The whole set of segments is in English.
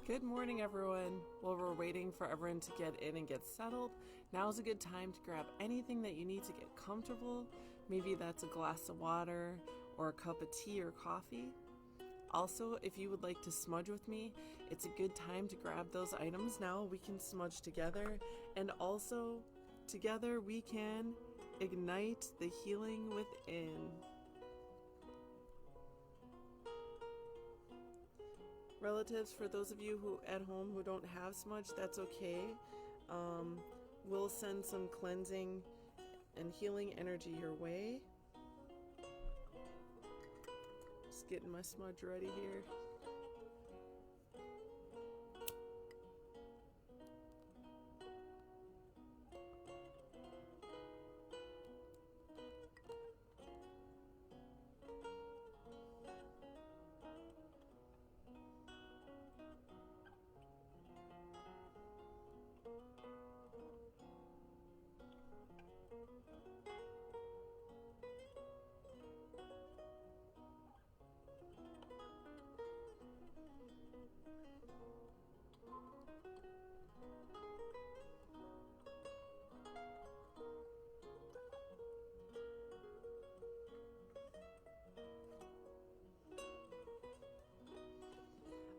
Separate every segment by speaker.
Speaker 1: Good morning, everyone. While we're waiting for everyone to get in and get settled, now's a good time to grab anything that you need to get comfortable. Maybe that's a glass of water or a cup of tea or coffee. Also, if you would like to smudge with me, it's a good time to grab those items now. We can smudge together, and also together we can ignite the healing within. Relatives, for those of you who at home who don't have smudge, that's okay. We'll send some cleansing and healing energy your way. Just getting my smudge ready here.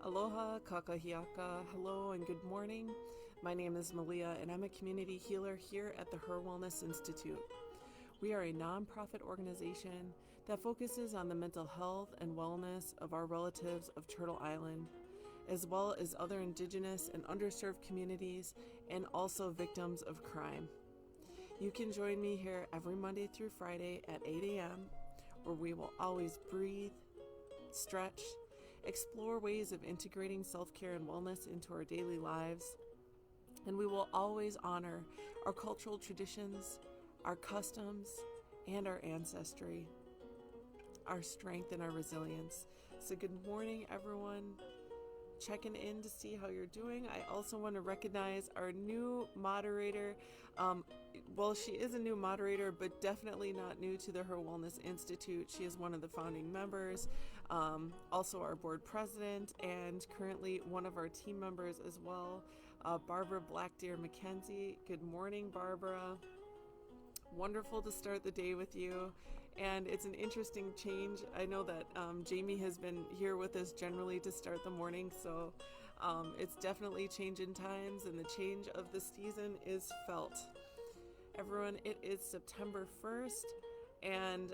Speaker 1: Aloha, kakahiaka, hello and good morning. My name is Malia and I'm a community healer here at the HIR Wellness Institute. We are a nonprofit organization that focuses on the mental health and wellness of our relatives of Turtle Island, as well as other Indigenous and underserved communities and also victims of crime. You can join me here every Monday through Friday at 8 a.m. where we will always breathe, stretch, explore ways of integrating self-care and wellness into our daily lives, and we will always honor our cultural traditions, our customs, and our ancestry, our strength and our resilience. So good morning, everyone. Checking in to see how you're doing. I also want to recognize our new moderator. Well, she is a new moderator, but definitely not new to the HIR Wellness Institute. She is one of the founding members, also our board president, and currently one of our team members as well, Barbara Blackdeer McKenzie. Good morning, Barbara. Wonderful to start the day with you. And it's an interesting change. I know that Jamie has been here with us generally to start the morning, so it's definitely changing times, and the change of the season is felt. Everyone, it is September 1st, and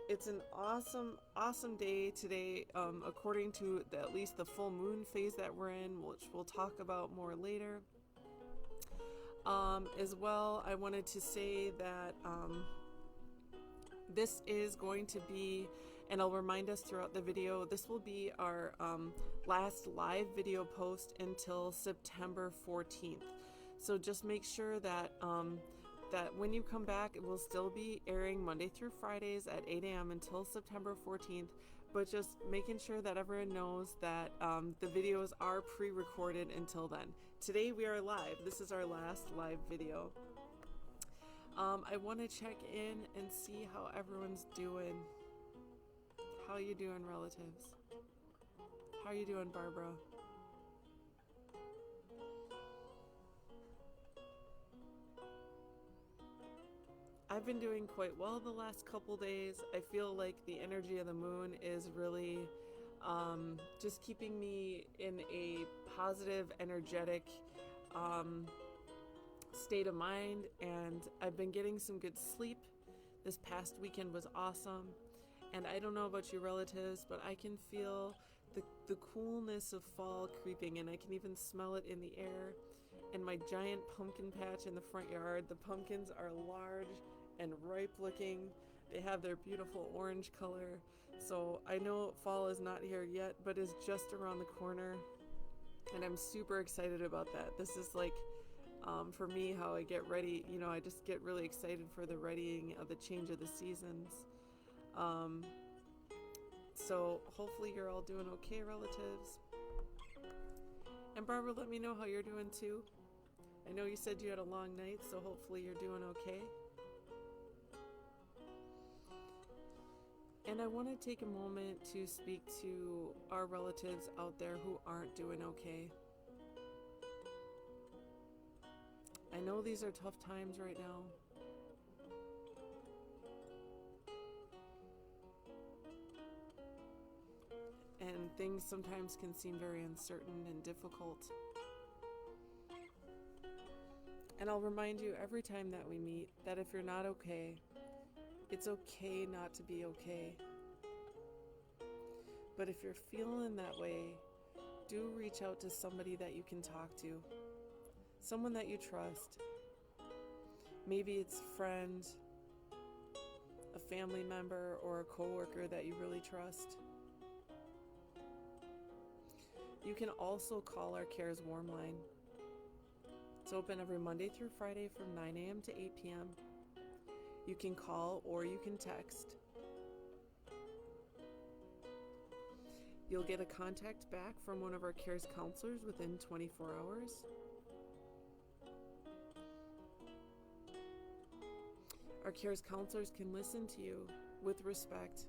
Speaker 1: it's an awesome day today, according to at least the full moon phase that we're in, which we'll talk about more later. As well, I wanted to say that this is going to be, and I'll remind us throughout the video, this will be our last live video post until September 14th. So just make sure that that when you come back, it will still be airing Monday through Fridays at 8 a.m. until September 14th, but just making sure that everyone knows that the videos are pre-recorded until then. Today we are live. This is our last live video. I want to check in and see how everyone's doing. How you doing, relatives? How you doing, Barbara? I've been doing quite well the last couple days. I feel like the energy of the moon is really just keeping me in a positive, energetic state of mind, and I've been getting some good sleep. This past weekend was awesome, and I don't know about you relatives, but I can feel the coolness of fall creeping, and I can even smell it in the air. And my giant pumpkin patch in the front yard, the pumpkins are large and ripe looking. They have their beautiful orange color. So I know fall is not here yet, but is just around the corner, and I'm super excited about that. This is like for me how I get ready. You know, I just get really excited for the readying of the change of the seasons. So hopefully you're all doing okay, relatives. And Barbara, let me know how you're doing too. I know you said you had a long night, so hopefully you're doing okay. And I want to take a moment to speak to our relatives out there who aren't doing okay. I know these are tough times right now. And things sometimes can seem very uncertain and difficult. And I'll remind you every time that we meet that if you're not okay, it's okay not to be okay. But if you're feeling that way, do reach out to somebody that you can talk to. Someone that you trust. Maybe it's a friend, a family member, or a coworker that you really trust. You can also call our CARES Warm Line. It's open every Monday through Friday from 9 a.m. to 8 p.m. You can call or you can text. You'll get a contact back from one of our CARES counselors within 24 hours. Our CARES counselors can listen to you with respect,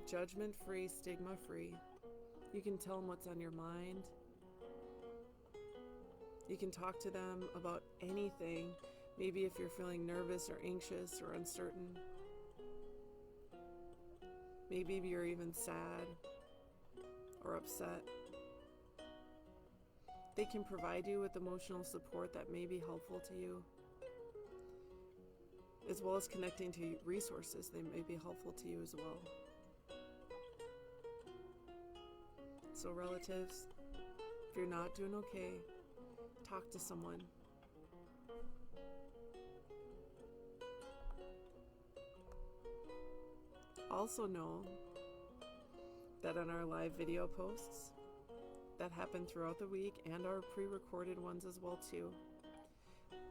Speaker 1: judgment-free, stigma-free. You can tell them what's on your mind. You can talk to them about anything, maybe if you're feeling nervous or anxious or uncertain. Maybe you're even sad or upset. They can provide you with emotional support that may be helpful to you, as well as connecting to resources they may be helpful to you as well. So relatives, if you're not doing okay, talk to someone. Also know that on our live video posts that happen throughout the week and our pre-recorded ones as well too,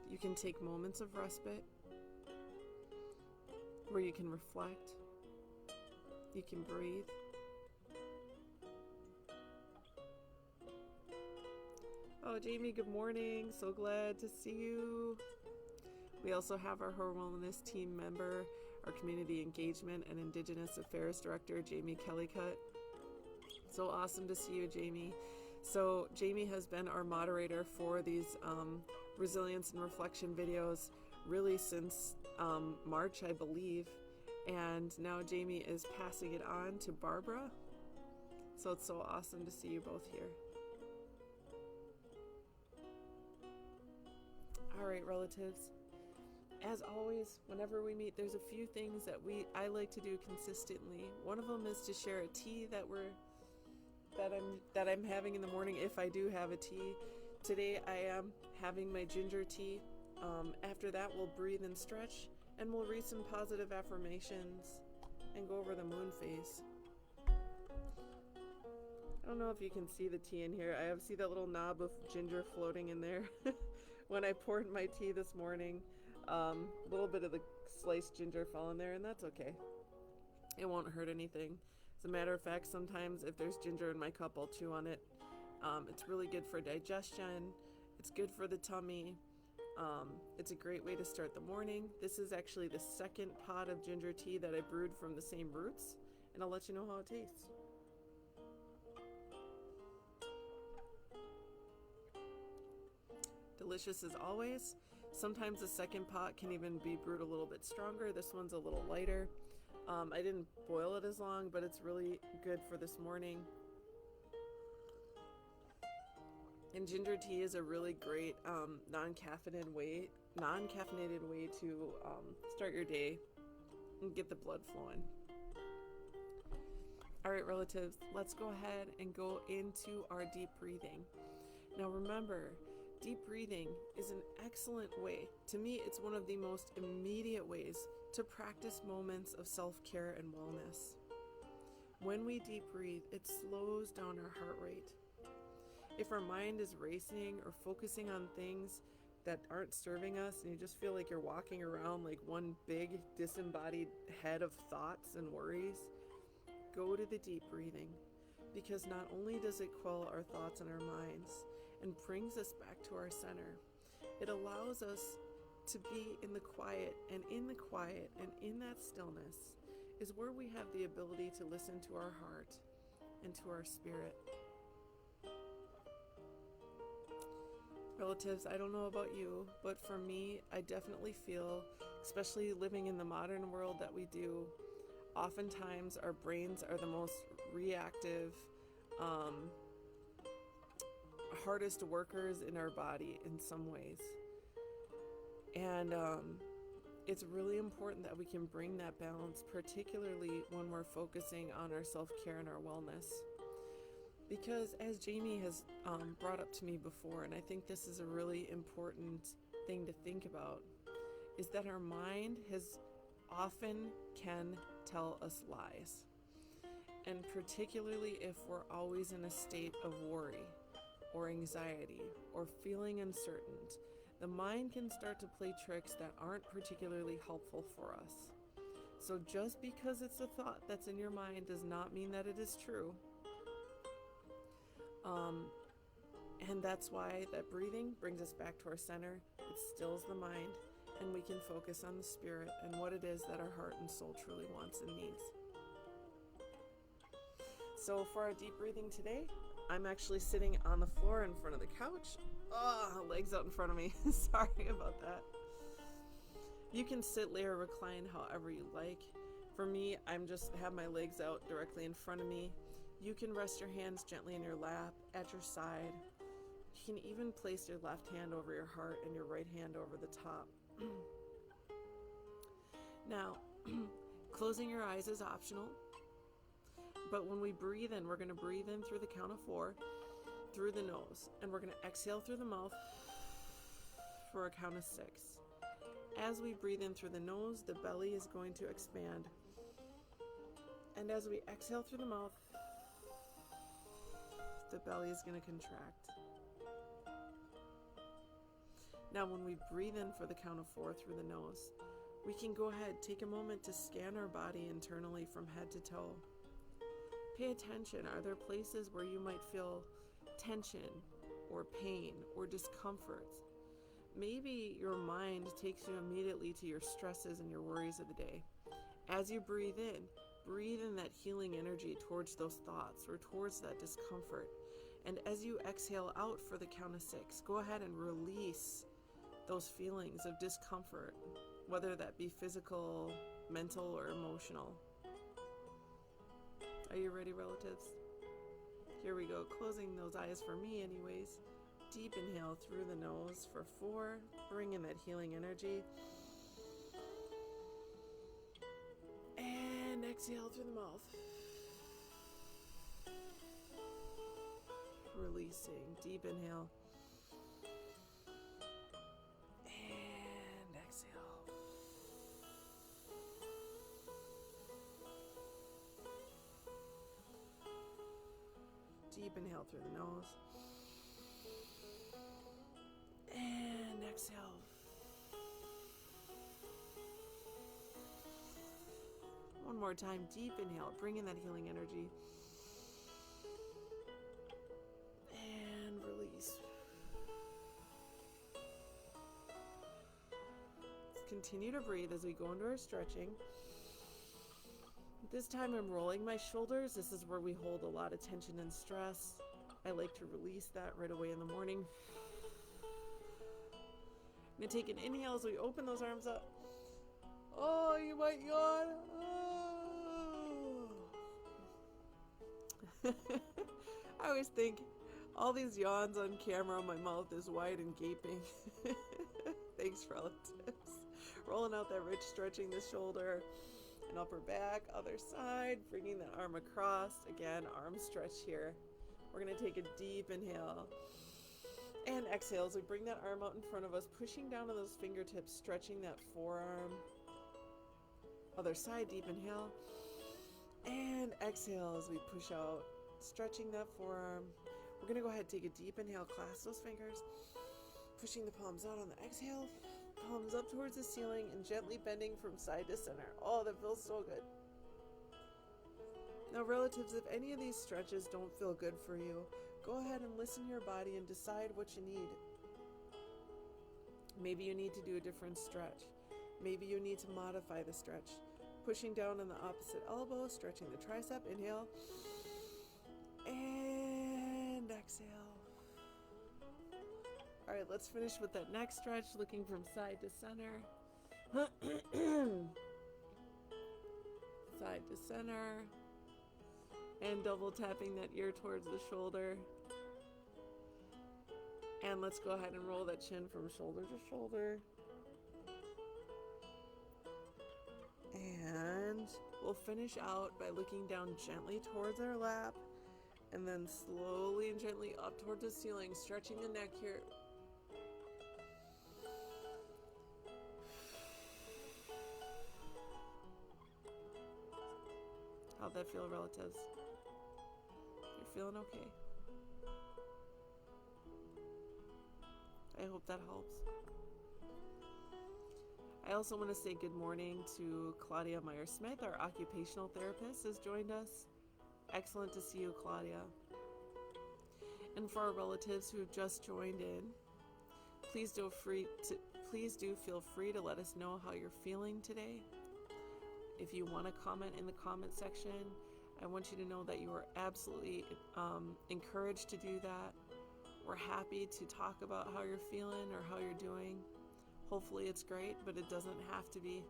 Speaker 1: you can take moments of respite where you can reflect, you can breathe. Oh, Jamie, good morning. So glad to see you. We also have our HIR Wellness team member, our Community Engagement and Indigenous Affairs Director, Jamie Kellycutt. So awesome to see you, Jamie. So Jamie has been our moderator for these resilience and reflection videos really since March, I believe. And now Jamie is passing it on to Barbara. So it's so awesome to see you both here. All right, relatives. As always, whenever we meet, there's a few things that I like to do consistently. One of them is to share a tea that I'm having in the morning, if I do have a tea. Today I am having my ginger tea. After that, we'll breathe and stretch, and we'll read some positive affirmations and go over the moon phase. I don't know if you can see the tea in here. I see that little knob of ginger floating in there. When I poured my tea this morning, a little bit of the sliced ginger fell in there, and that's okay. It won't hurt anything. As a matter of fact, sometimes if there's ginger in my cup, I'll chew on it. It's really good for digestion. It's good for the tummy. It's a great way to start the morning. This is actually the second pot of ginger tea that I brewed from the same roots, and I'll let you know how it tastes. Delicious as always. Sometimes the second pot can even be brewed a little bit stronger. This one's a little lighter. I didn't boil it as long, but it's really good for this morning. And ginger tea is a really great non-caffeinated way to start your day and get the blood flowing. All right, relatives, let's go ahead and go into our deep breathing. Now remember, deep breathing is an excellent way. To me, it's one of the most immediate ways to practice moments of self-care and wellness. When we deep breathe, it slows down our heart rate. If our mind is racing or focusing on things that aren't serving us, and you just feel like you're walking around like one big disembodied head of thoughts and worries, go to the deep breathing, because not only does it quell our thoughts and our minds and brings us back to our center, it allows us to be in the quiet, and in the quiet and in that stillness is where we have the ability to listen to our heart and to our spirit. Relatives, I don't know about you, but for me, I definitely feel, especially living in the modern world that we do, oftentimes our brains are the most reactive, hardest workers in our body in some ways. And it's really important that we can bring that balance, particularly when we're focusing on our self-care and our wellness. Because as Jamie has brought up to me before, and I think this is a really important thing to think about, is that our mind has often can tell us lies. And particularly if we're always in a state of worry or anxiety or feeling uncertain, the mind can start to play tricks that aren't particularly helpful for us. So just because it's a thought that's in your mind does not mean that it is true. And that's why that breathing brings us back to our center. It stills the mind, and we can focus on the spirit and what it is that our heart and soul truly wants and needs. So for our deep breathing today, I'm actually sitting on the floor in front of the couch. Legs out in front of me. Sorry about that. You can sit, lay, or recline however you like. For me, I'm just have my legs out directly in front of me. You can rest your hands gently in your lap, at your side. You can even place your left hand over your heart and your right hand over the top. Now, closing your eyes is optional. But when we breathe in, we're going to breathe in through the count of 4, through the nose. And we're going to exhale through the mouth for a count of 6. As we breathe in through the nose, the belly is going to expand. And as we exhale through the mouth, the belly is going to contract. Now, when we breathe in for the count of 4 through the nose, we can go ahead, take a moment to scan our body internally from head to toe. Pay attention. Are there places where you might feel tension or pain or discomfort? Maybe your mind takes you immediately to your stresses and your worries of the day. As you breathe in that healing energy towards those thoughts or towards that discomfort. And as you exhale out for the count of 6, go ahead and release those feelings of discomfort, whether that be physical, mental, or emotional. Are you ready, relatives? Here we go, closing those eyes for me anyways. Deep inhale through the nose for 4. Bring in that healing energy. And exhale through the mouth. Releasing. Deep inhale. And exhale. Deep inhale through the nose. And exhale. One more time, deep inhale. Bring in that healing energy. And release. Let's continue to breathe as we go into our stretching. This time I'm rolling my shoulders. This is where we hold a lot of tension and stress. I like to release that right away in the morning. I'm going to take an inhale as we open those arms up. Oh, you might yawn. Oh. I always think all these yawns on camera, my mouth is wide and gaping. Thanks, relatives. Rolling out that rich, stretching the shoulder and upper back, other side, bringing the arm across. Again, arm stretch here. We're going to take a deep inhale. And exhale as we bring that arm out in front of us, pushing down to those fingertips, stretching that forearm. Other side, deep inhale. And exhale as we push out, stretching that forearm. We're going to go ahead and take a deep inhale, clasp those fingers, pushing the palms out on the exhale, palms up towards the ceiling, and gently bending from side to center. Oh, that feels so good. Now, relatives, if any of these stretches don't feel good for you, go ahead and listen to your body and decide what you need. Maybe you need to do a different stretch. Maybe you need to modify the stretch. Pushing down on the opposite elbow, stretching the tricep. Inhale. And exhale. All right, let's finish with that neck stretch, looking from side to center. Side to center. And double tapping that ear towards the shoulder. And let's go ahead and roll that chin from shoulder to shoulder. And we'll finish out by looking down gently towards our lap and then slowly and gently up towards the ceiling, stretching the neck here. How'd that feel, relatives? You're feeling okay? I hope that helps. I also want to say good morning to Claudia Meyer-Smith, our occupational therapist, has joined us. Excellent to see you, Claudia. And for our relatives who have just joined in, please do feel free to let us know how you're feeling today. If you want to comment in the comment section, I want you to know that you are absolutely encouraged to do that. We're happy to talk about how you're feeling or how you're doing. Hopefully it's great, but it doesn't have to be.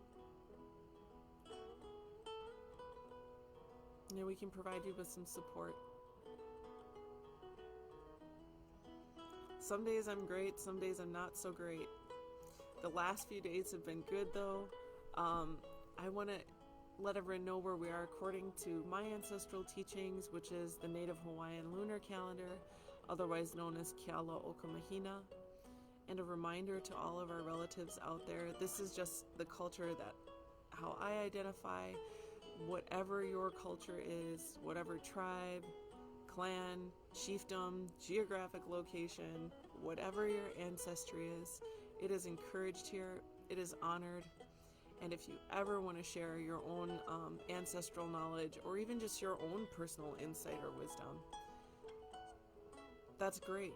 Speaker 1: We can provide you with some support. Some days I'm great, some days I'm not so great. The last few days have been good though. I want to let everyone know where we are according to my ancestral teachings, which is the Native Hawaiian lunar calendar, otherwise known as Keala Okamahina. And a reminder to all of our relatives out there, this is just the culture that, how I identify, whatever your culture is, whatever tribe, clan, chiefdom, geographic location, whatever your ancestry is, it is encouraged here, it is honored. And if you ever want to share your own ancestral knowledge or even just your own personal insight or wisdom, that's great.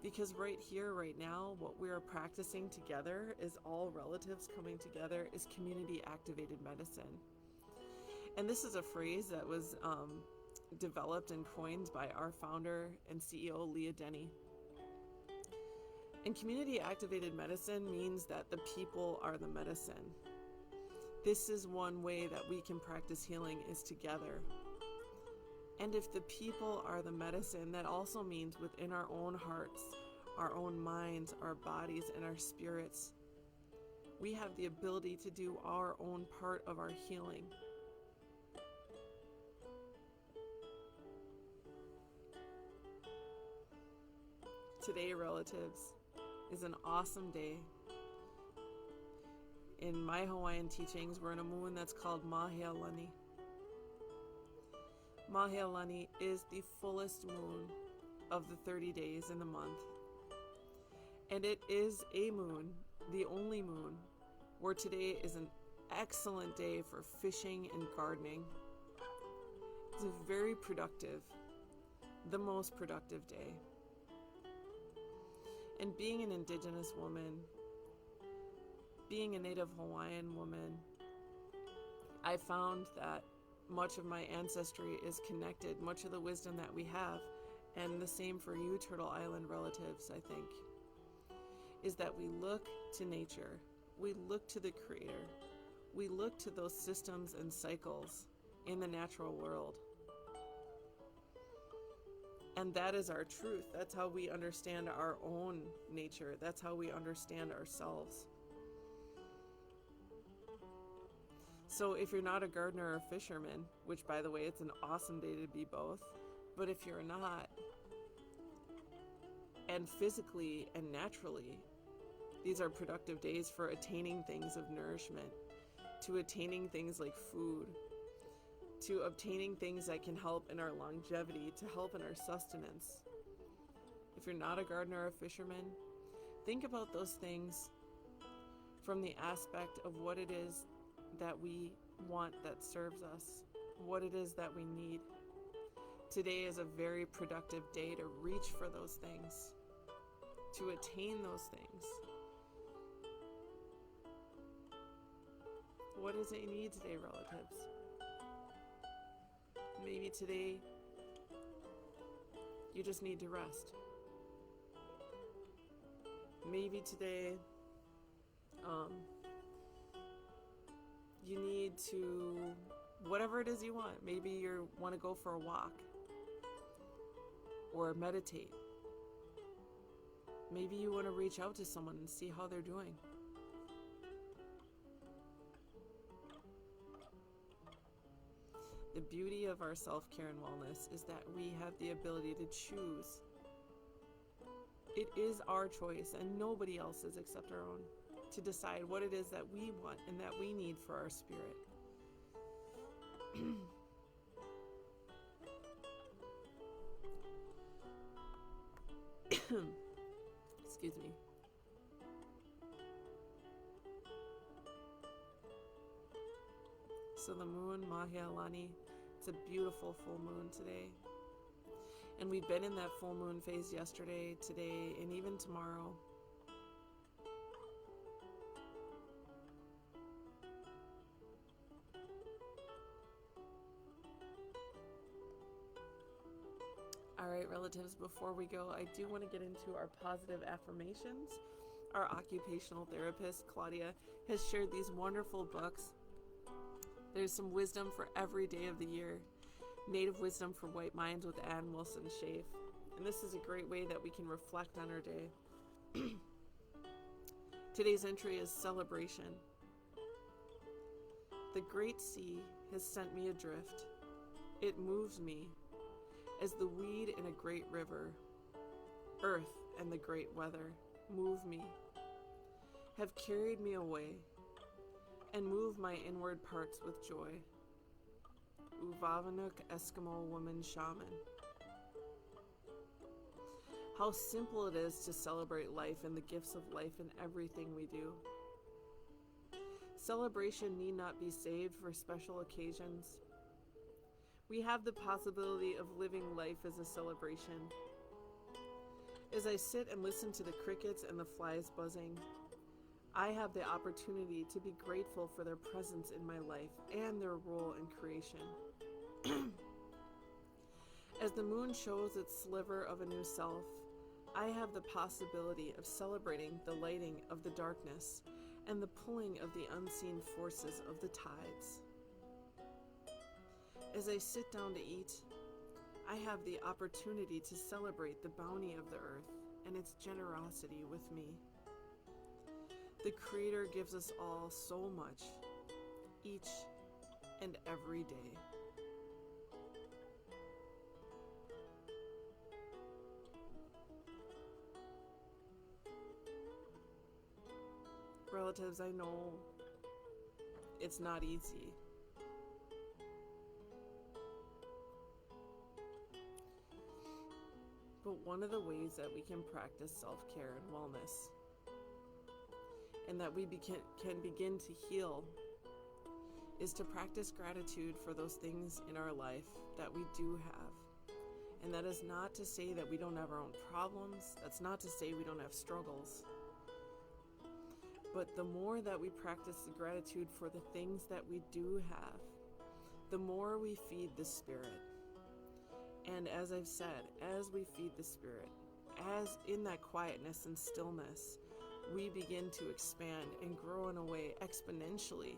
Speaker 1: Because right here, right now, what we are practicing together is all relatives coming together is community activated medicine. And this is a phrase that was developed and coined by our founder and CEO, Leah Denny. And community activated medicine means that the people are the medicine. This is one way that we can practice healing is together. And if the people are the medicine, that also means within our own hearts, our own minds, our bodies, and our spirits, we have the ability to do our own part of our healing. Today, relatives, is an awesome day. In my Hawaiian teachings, we're in a moon that's called Malia Lani. Malia Lani is the fullest moon of the 30 days in the month. And it is a moon, the only moon, where today is an excellent day for fishing and gardening. It's a very productive, the most productive day. And being an Indigenous woman, being a Native Hawaiian woman, I found that much of my ancestry is connected, much of the wisdom that we have, and the same for you Turtle Island relatives, I think, is that we look to nature, we look to the Creator, we look to those systems and cycles in the natural world. And that is our truth. That's how we understand our own nature. That's how we understand ourselves. So if you're not a gardener or fisherman, which by the way, it's an awesome day to be both, but if you're not, and physically and naturally, these are productive days for attaining things of nourishment, to attaining things like food, to obtaining things that can help in our longevity, to help in our sustenance. If you're not a gardener or a fisherman, think about those things from the aspect of what it is that we want that serves us, what it is that we need. Today is a very productive day to reach for those things, to attain those things. what is it you need today, relatives? Maybe today you just need to rest. Maybe today you need to, whatever it is you want. Maybe you want to go for a walk or meditate. Maybe you want to reach out to someone and see how they're doing. The beauty of our self-care and wellness is that we have the ability to choose. It is our choice and nobody else's except our own to decide what it is that we want and that we need for our spirit. Excuse me. So the moon, Malia Lani, it's a beautiful full moon today. And we've been in that full moon phase yesterday, today, and even tomorrow. All right, relatives, before we go, I do want to get into our positive affirmations. Our occupational therapist, Claudia, has shared these wonderful books. There's some wisdom for every day of the year. Native Wisdom for White Minds with Ann Wilson Schaaf. And this is a great way that we can reflect on our day. Today's entry is celebration. The great sea has sent me adrift. It moves me as the weed in a great river. Earth and the great weather move me, have carried me away, and move my inward parts with joy. Uvavanuk Eskimo woman shaman. How simple it is to celebrate life and the gifts of life in everything we do. Celebration need not be saved for special occasions. We have the possibility of living life as a celebration. As I sit and listen to the crickets and the flies buzzing, I have the opportunity to be grateful for their presence in my life and their role in creation. As the moon shows its sliver of a new self, I have the possibility of celebrating the lighting of the darkness and the pulling of the unseen forces of the tides. As I sit down to eat, I have the opportunity to celebrate the bounty of the earth and its generosity with me. The Creator gives us all so much, each and every day. Relatives, I know it's not easy. But one of the ways that we can practice self-care and wellness, and that we can begin to heal, is to practice gratitude for those things in our life that we do have. And that is not to say that we don't have our own problems. That's not to say we don't have struggles. But the more that we practice the gratitude for the things that we do have, the more we feed the Spirit. And as I've said, as we feed the Spirit, as in that quietness and stillness, we begin to expand and grow in a way exponentially.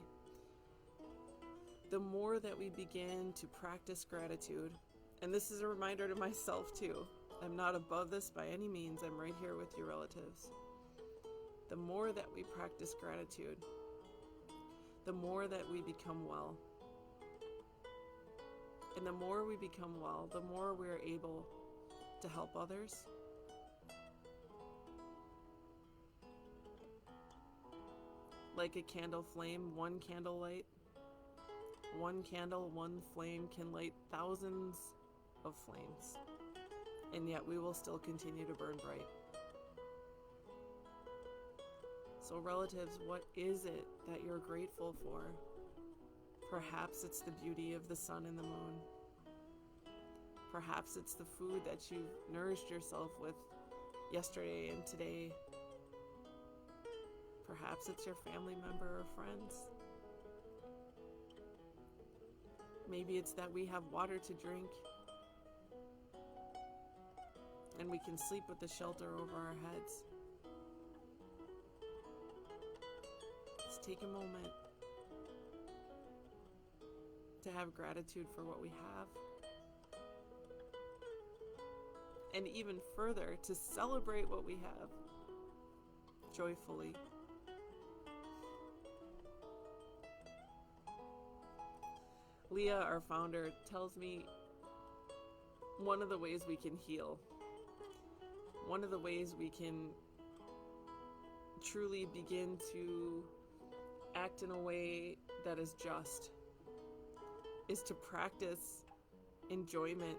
Speaker 1: The more that we begin to practice gratitude, and this is a reminder to myself too, I'm not above this by any means, I'm right here with you, relatives. The more that we practice gratitude, the more that we become well. And the more we become well, the more we're able to help others. Like a candle flame, one candle light, one candle, one flame can light thousands of flames. And yet we will still continue to burn bright. So relatives, what is it that you're grateful for? Perhaps it's the beauty of the sun and the moon. Perhaps it's the food that you've nourished yourself with yesterday and today. Perhaps it's your family member or friends. Maybe it's that we have water to drink and we can sleep with the shelter over our heads. Let's take a moment to have gratitude for what we have. And even further, to celebrate what we have joyfully. Leah, our founder, tells me one of the ways we can heal, one of the ways we can truly begin to act in a way that is just, is to practice enjoyment,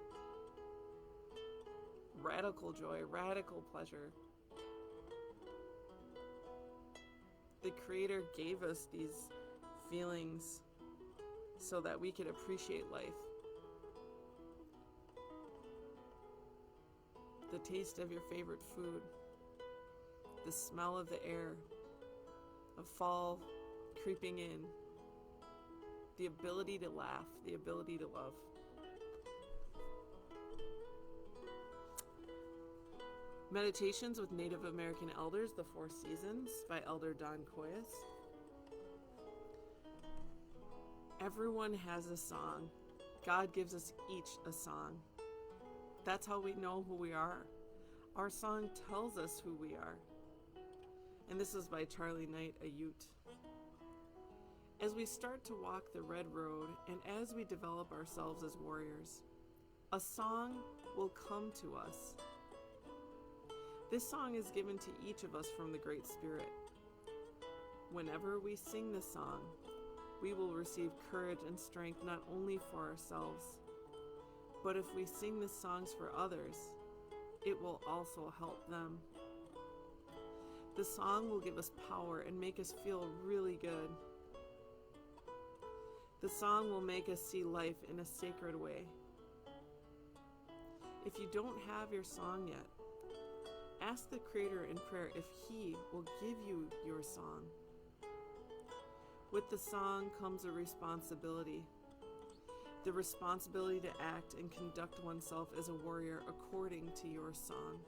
Speaker 1: radical joy, radical pleasure. The Creator gave us these feelings so that we could appreciate life. The taste of your favorite food, the smell of the air, of fall creeping in, the ability to laugh, the ability to love. Meditations with Native American Elders, The Four Seasons by Elder Don Koyas. Everyone has a song. God gives us each a song. That's how we know who we are. Our song tells us who we are. And this is by Charlie Knight, a Ute. As we start to walk the red road and as we develop ourselves as warriors, a song will come to us. This song is given to each of us from the Great Spirit. Whenever we sing this song, we will receive courage and strength not only for ourselves, but if we sing the songs for others, it will also help them. The song will give us power and make us feel really good. The song will make us see life in a sacred way. If you don't have your song yet, ask the Creator in prayer if He will give you your song. With the song comes a responsibility. The responsibility to act and conduct oneself as a warrior according to your song.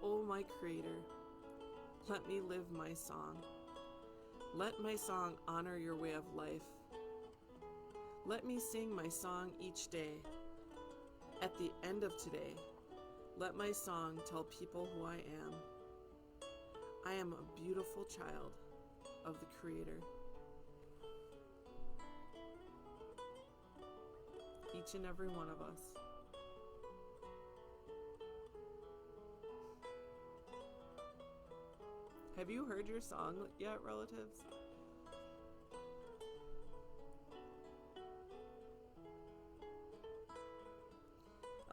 Speaker 1: O my Creator, let me live my song. Let my song honor your way of life. Let me sing my song each day. At the end of today, let my song tell people who I am. I am a beautiful child of the Creator. Each and every one of us. Have you heard your song yet, relatives?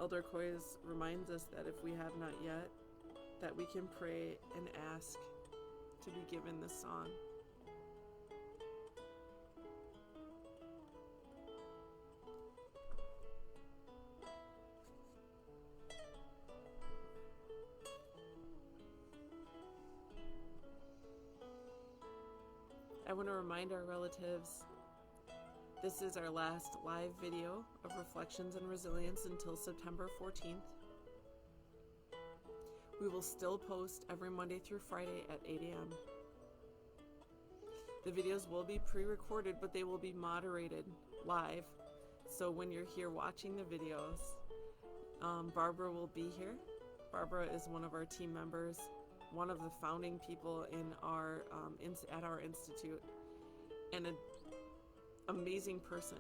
Speaker 1: Elder Koyas reminds us that if we have not yet, that we can pray and ask to be given this song. I want to remind our relatives, this is our last live video of Reflections and Resilience until September 14th. We will still post every Monday through Friday at 8 a.m. The videos will be pre-recorded, but they will be moderated live. So when you're here watching the videos, Barbara will be here. Barbara is one of our team members, one of the founding people in our at our institute, and an amazing person.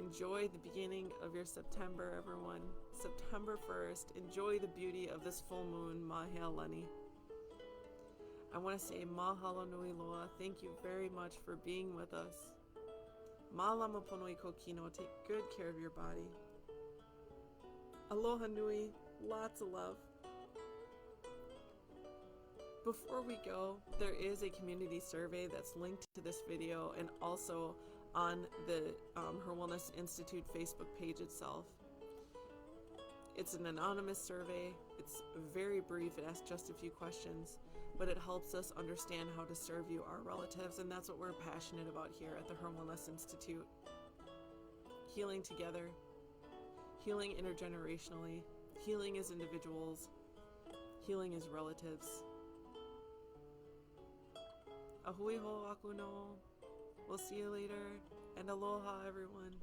Speaker 1: Enjoy the beginning of your September, everyone. September 1st. Enjoy the beauty of this full moon, Mahea Lani. I want to say mahalo nui loa. Thank you very much for being with us. Malama ponoi kokino. Take good care of your body. Aloha nui. Lots of love. Before we go, there is a community survey that's linked to this video and also on the HIR Wellness Institute Facebook page itself. It's an anonymous survey. It's very brief. It asks just a few questions, but it helps us understand how to serve you, our relatives, and that's what we're passionate about here at the HIR Wellness Institute. Healing together, healing intergenerationally, healing as individuals, healing as relatives. Ahui ho aku no. We'll see you later, and aloha, everyone.